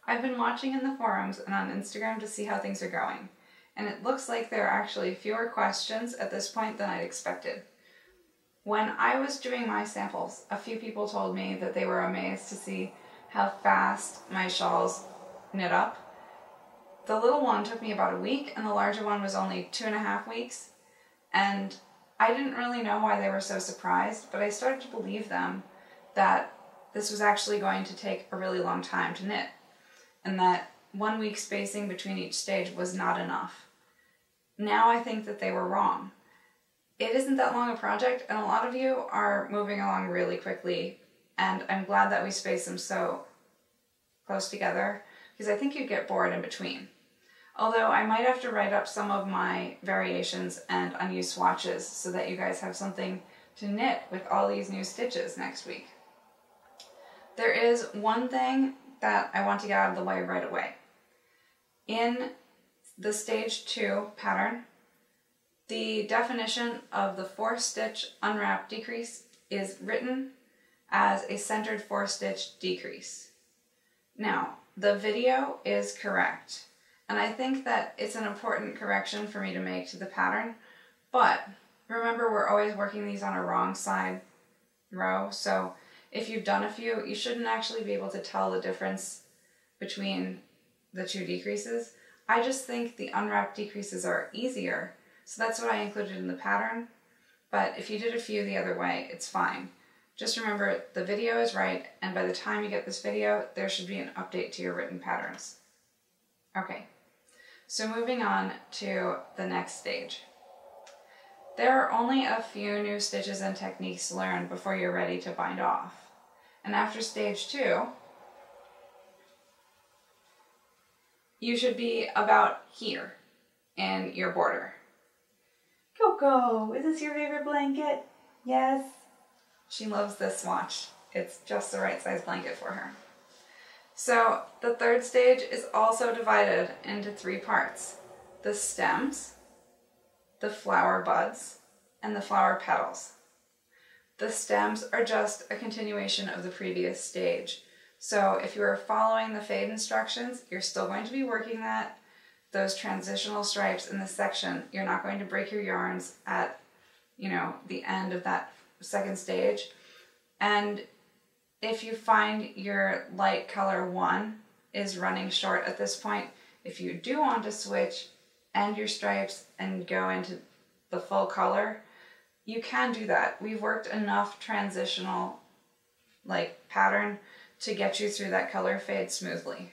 I've been watching in the forums and on Instagram to see how things are going, and it looks like there are actually fewer questions at this point than I'd expected. When I was doing my samples, a few people told me that they were amazed to see how fast my shawls knit up. The little one took me about a week, and the larger one was only 2.5 weeks, and I didn't really know why they were so surprised, but I started to believe them that this was actually going to take a really long time to knit, and that 1 week spacing between each stage was not enough. Now I think that they were wrong. It isn't that long a project, and a lot of you are moving along really quickly, and I'm glad that we spaced them so close together, because I think you'd get bored in between. Although I might have to write up some of my variations and unused swatches so that you guys have something to knit with all these new stitches next week. There is one thing that I want to get out of the way right away. In the stage 2 pattern, the definition of the 4-stitch unwrap decrease is written as a centered 4-stitch decrease. Now, the video is correct, and I think that it's an important correction for me to make to the pattern, but remember, we're always working these on a wrong side row, so if you've done a few, you shouldn't actually be able to tell the difference between the 2 decreases. I just think the unwrapped decreases are easier, so that's what I included in the pattern, but if you did a few the other way, it's fine. Just remember, the video is right, and by the time you get this video, there should be an update to your written patterns. Okay, so moving on to the next stage. There are only a few new stitches and techniques to learn before you're ready to bind off. And after stage 2, you should be about here in your border. Coco, is this your favorite blanket? Yes. She loves this swatch. It's just the right size blanket for her. So the 3rd stage is also divided into 3 parts: the stems, the flower buds, and the flower petals. The stems are just a continuation of the previous stage. So if you are following the fade instructions, you're still going to be working those transitional stripes in this section. You're not going to break your yarns at, the end of that 2nd stage. And if you find your light color 1 is running short at this point, if you do want to switch, end your stripes, and go into the full color, you can do that. We've worked enough transitional pattern to get you through that color fade smoothly.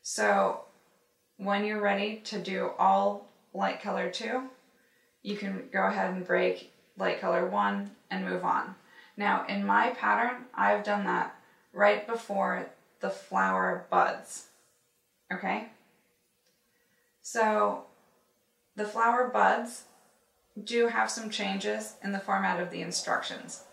So when you're ready to do all light color 2, you can go ahead and break light color 1 and move on. Now in my pattern, I've done that right before the flower buds, okay? So the flower buds do have some changes in the format of the instructions.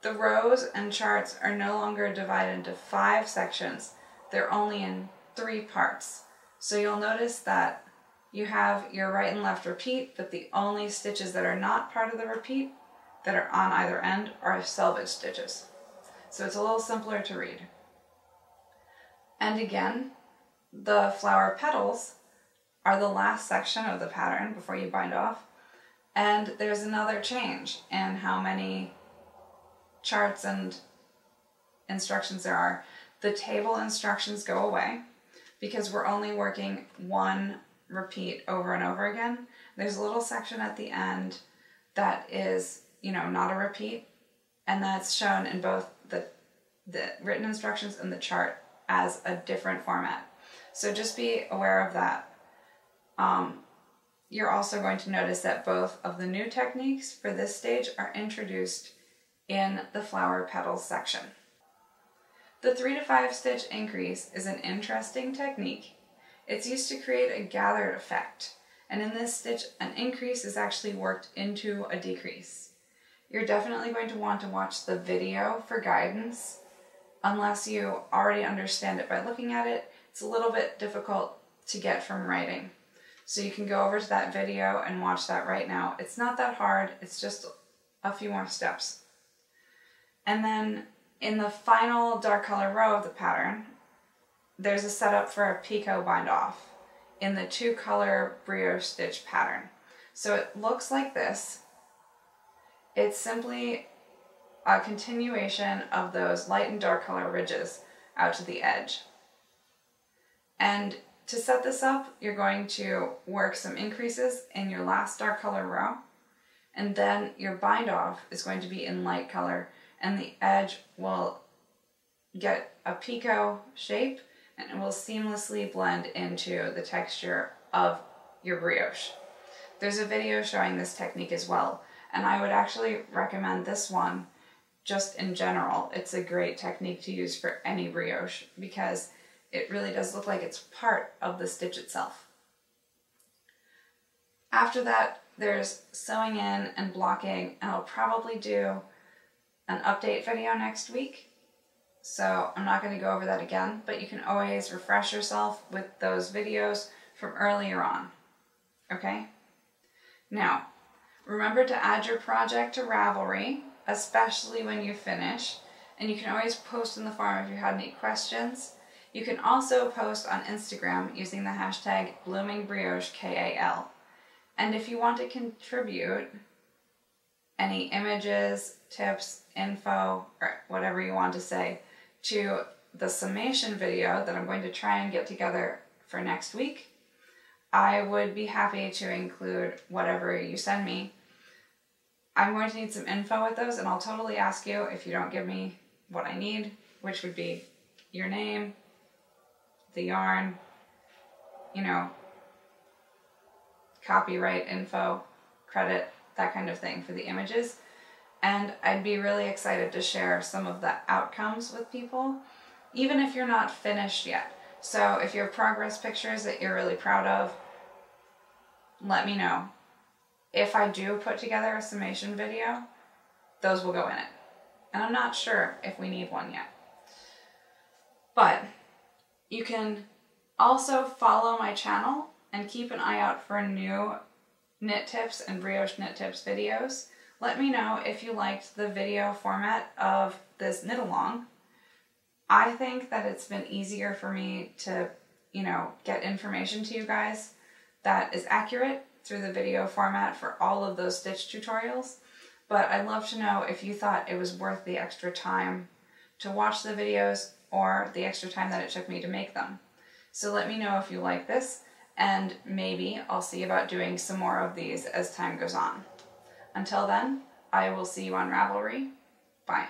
The rows and charts are no longer divided into 5 sections, they're only in 3 parts. So you'll notice that you have your right and left repeat, but the only stitches that are not part of the repeat that are on either end are selvage stitches. So it's a little simpler to read. And again, the flower petals are the last section of the pattern before you bind off. And there's another change in how many charts and instructions there are. The table instructions go away because we're only working 1 repeat over and over again. There's a little section at the end that is, not a repeat, and that's shown in both the written instructions and the chart as a different format. So just be aware of that. You're also going to notice that both of the new techniques for this stage are introduced in the flower petals section. The 3 to 5 stitch increase is an interesting technique. It's used to create a gathered effect, and in this stitch, an increase is actually worked into a decrease. You're definitely going to want to watch the video for guidance. Unless you already understand it by looking at it, it's a little bit difficult to get from writing. So you can go over to that video and watch that right now. It's not that hard, it's just a few more steps. And then in the final dark color row of the pattern, there's a setup for a picot bind off in the 2-color brioche stitch pattern. So it looks like this. It's simply a continuation of those light and dark color ridges out to the edge. And to set this up, you're going to work some increases in your last dark color row, and then your bind off is going to be in light color, and the edge will get a picot shape and it will seamlessly blend into the texture of your brioche. There's a video showing this technique as well, and I would actually recommend this one just in general. It's a great technique to use for any brioche because it really does look like it's part of the stitch itself. After that, there's sewing in and blocking, and I'll probably do an update video next week. So I'm not going to go over that again, but you can always refresh yourself with those videos from earlier on. Okay? Now, remember to add your project to Ravelry, especially when you finish, and you can always post in the forum if you had any questions. You can also post on Instagram using the hashtag Brioche KAL. And if you want to contribute any images, tips, info, or whatever you want to say to the summation video that I'm going to try and get together for next week, I would be happy to include whatever you send me. I'm going to need some info with those, and I'll totally ask you if you don't give me what I need, which would be your name, the yarn, you know, copyright info, credit, that kind of thing for the images. And I'd be really excited to share some of the outcomes with people, even if you're not finished yet. So if you have progress pictures that you're really proud of, let me know. If I do put together a summation video, those will go in it. And I'm not sure if we need one yet. But you can also follow my channel and keep an eye out for new knit tips and brioche knit tips videos. Let me know if you liked the video format of this knit along. I think that it's been easier for me to, get information to you guys that is accurate through the video format for all of those stitch tutorials. But I'd love to know if you thought it was worth the extra time to watch the videos or the extra time that it took me to make them. So let me know if you like this, and maybe I'll see about doing some more of these as time goes on. Until then, I will see you on Ravelry. Bye.